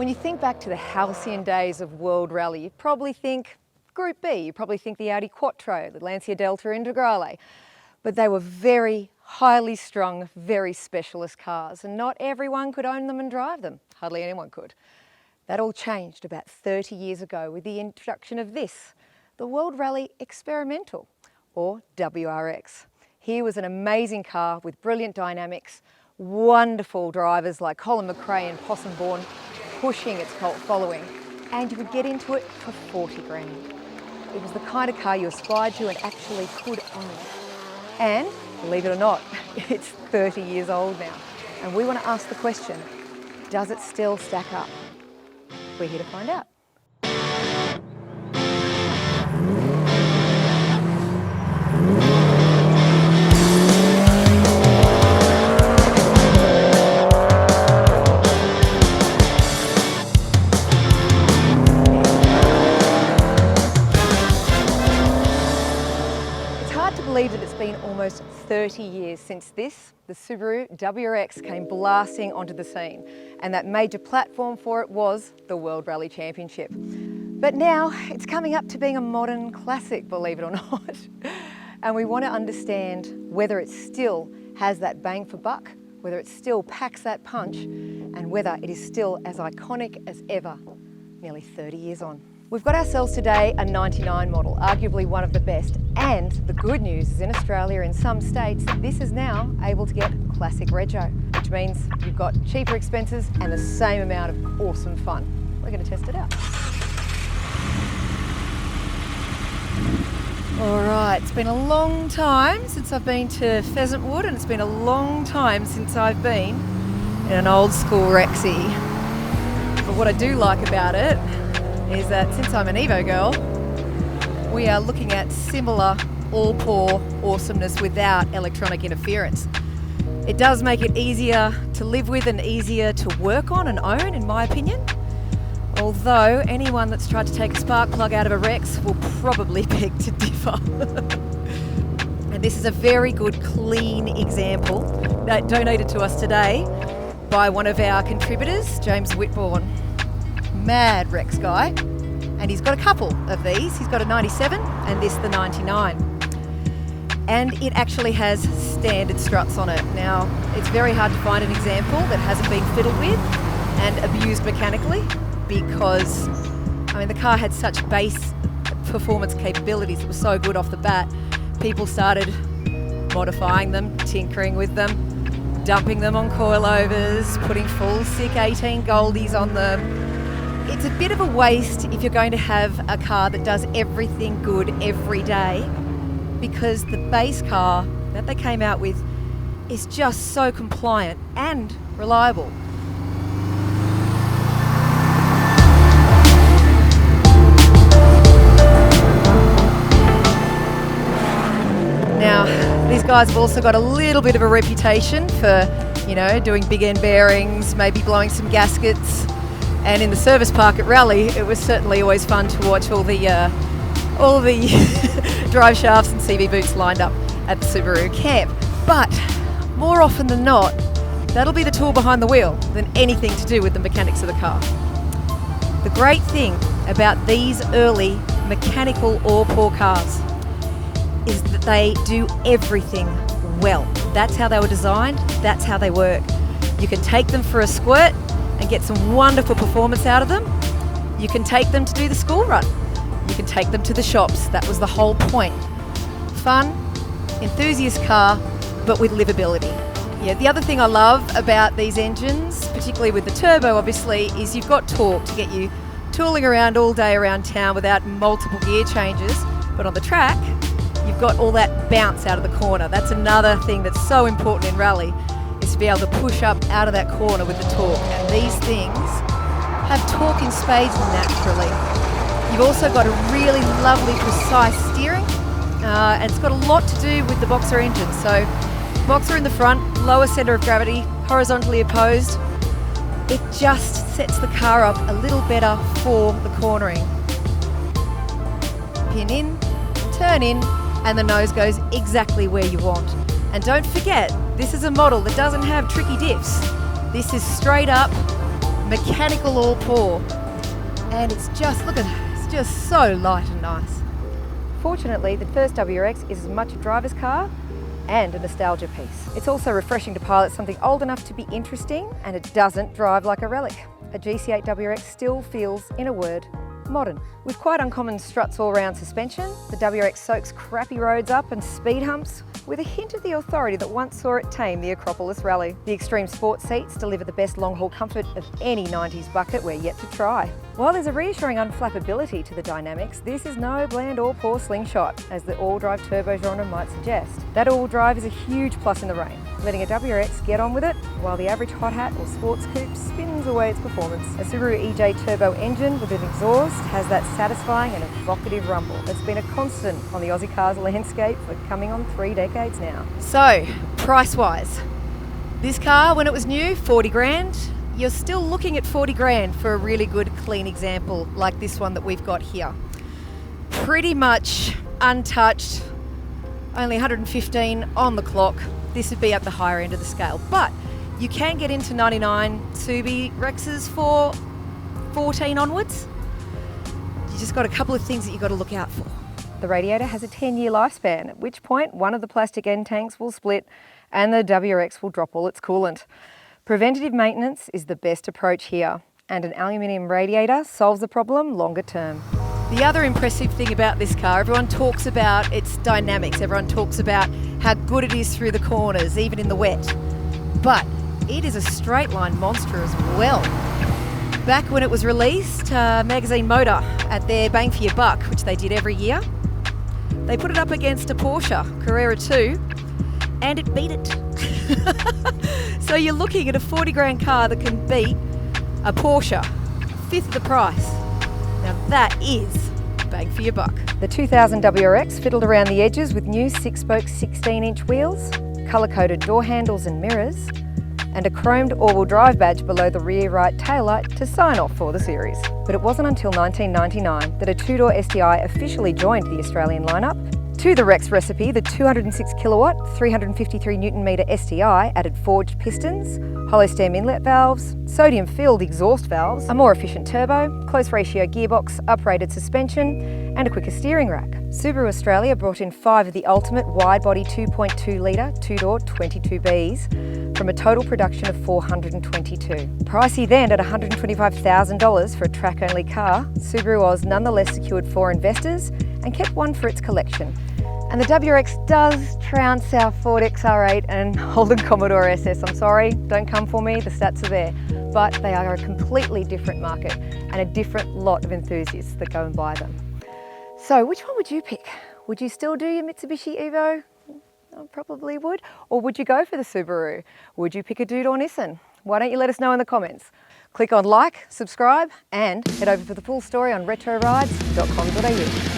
When you think back to the halcyon days of World Rally, you probably think Group B, you probably think the Audi Quattro, the Lancia Delta Integrale, but they were very highly strung, very specialist cars, and not everyone could own them and drive them. Hardly anyone could. That all changed about 30 years ago with the introduction of this, the World Rally Experimental, or WRX. Here was an amazing car with brilliant dynamics, wonderful drivers like Colin McRae and Possum Bourne pushing its cult following, and you could get into it for 40 grand. It was the kind of car you aspired to and actually could own. And believe it or not, it's 30 years old now. And we want to ask the question, does it still stack up? We're here to find out. Believe that it's been almost 30 years since the Subaru WRX came blasting onto the scene, and that major platform for it was the World Rally Championship. But now it's coming up to being a modern classic, believe it or not. And we want to understand whether it still has that bang for buck, whether it still packs that punch, and whether it is still as iconic as ever, nearly 30 years on. We've got ourselves today a 99 model, arguably one of the best, and the good news is in Australia, in some states, this is now able to get classic rego, which means you've got cheaper expenses and the same amount of awesome fun. We're going to test it out. All right, it's been a long time since I've been to Pheasantwood, and it's been a long time since I've been in an old school Rexy. But what I do like about it is that since I'm an Evo girl, we are looking at similar all-pour awesomeness without electronic interference. It does make it easier to live with and easier to work on and own, in my opinion. Although anyone that's tried to take a spark plug out of a Rex will probably beg to differ. And this is a very good, clean example that donated to us today by one of our contributors, James Whitbourne. Mad Rex guy, and he's got a couple of these. He's got a 97 and this the 99, and it actually has standard struts on it. Now it's very hard to find an example that hasn't been fiddled with and abused mechanically, because I mean the car had such base performance capabilities. It was so good off the bat, people started modifying them, tinkering with them, dumping them on coilovers, putting full sick 18 Goldies on them. It's a bit of a waste if you're going to have a car that does everything good every day, because the base car that they came out with is just so compliant and reliable. Now, these guys have also got a little bit of a reputation for, you know, doing big end bearings, maybe blowing some gaskets. And in the service park at Rally, it was certainly always fun to watch all the drive shafts and CV boots lined up at the Subaru camp. But more often than not, that'll be the tool behind the wheel than anything to do with the mechanics of the car. The great thing about these early mechanical all-pour cars is that they do everything well. That's how they were designed, that's how they work. You can take them for a squirt and get some wonderful performance out of them. You can take them to do the school run. You can take them to the shops. That was the whole point. Fun, enthusiast car, but with livability. Yeah, the other thing I love about these engines, particularly with the turbo obviously, is you've got torque to get you tooling around all day around town without multiple gear changes. But on the track, you've got all that bounce out of the corner. That's another thing that's so important in rally, is to be able to push up out of that corner with the torque. And these things have torque in spades naturally. You've also got a really lovely precise steering, and it's got a lot to do with the boxer engine. So boxer in the front, lower centre of gravity, horizontally opposed. It just sets the car up a little better for the cornering. Pin in, turn in, and the nose goes exactly where you want. And don't forget, this is a model that doesn't have tricky diffs. This is straight up mechanical all pour. And it's just, look at that, it's just so light and nice. Fortunately, the first WRX is as much a driver's car and a nostalgia piece. It's also refreshing to pilot something old enough to be interesting, and it doesn't drive like a relic. A GC8 WRX still feels, in a word, modern. With quite uncommon struts all-round suspension, the WRX soaks crappy roads up and speed humps with a hint of the authority that once saw it tame the Acropolis Rally. The extreme sport seats deliver the best long-haul comfort of any 90s bucket we're yet to try. While there's a reassuring unflappability to the dynamics, this is no bland or poor slingshot, as the all-drive turbo genre might suggest. That all-drive is a huge plus in the rain, letting a WRX get on with it, while the average hot hat or sports coupe spins away its performance. A Subaru EJ turbo engine with an exhaust has that satisfying and evocative rumble that's been a constant on the Aussie cars landscape for coming on 3 decades now. So, price-wise, this car, when it was new, 40 grand. You're still looking at 40 grand for a really good, clean example like this one that we've got here. Pretty much untouched, only 115 on the clock. This would be at the higher end of the scale, but you can get into 99 Subi Rexes for 14 onwards. You just got a couple of things that you've got to look out for. The radiator has a 10-year lifespan, at which point one of the plastic end tanks will split and the WRX will drop all its coolant. Preventative maintenance is the best approach here, and an aluminium radiator solves the problem longer term. The other impressive thing about this car, everyone talks about its dynamics, everyone talks about how good it is through the corners, even in the wet, but it is a straight line monster as well. Back when it was released, Magazine Motor, at their Bang for Your Buck, which they did every year, they put it up against a Porsche Carrera 2, and it beat it. So you're looking at a 40 grand car that can beat a Porsche, fifth of the price. Now that is bang for your buck. The 2000 WRX fiddled around the edges with new 6-spoke 16-inch wheels, colour-coded door handles and mirrors, and a chromed all-wheel drive badge below the rear right taillight to sign off for the series. But it wasn't until 1999 that a two-door STI officially joined the Australian lineup. To the Rex recipe, the 206 kilowatt, 353 Newton metre STI added forged pistons, hollow stem inlet valves, sodium-filled exhaust valves, a more efficient turbo, close ratio gearbox, uprated suspension, and a quicker steering rack. Subaru Australia brought in 5 of the ultimate wide-body 2.2 litre, two-door 22Bs from a total production of 422. Pricey then at $125,000 for a track-only car, Subaru Oz nonetheless secured 4 investors and kept 1 for its collection. And the WRX does trounce our Ford XR8 and Holden Commodore SS. I'm sorry, don't come for me, the stats are there. But they are a completely different market and a different lot of enthusiasts that go and buy them. So which one would you pick? Would you still do your Mitsubishi Evo? I probably would. Or would you go for the Subaru? Would you pick a Dude or Nissan? Why don't you let us know in the comments? Click on like, subscribe, and head over for the full story on retrorides.com.au.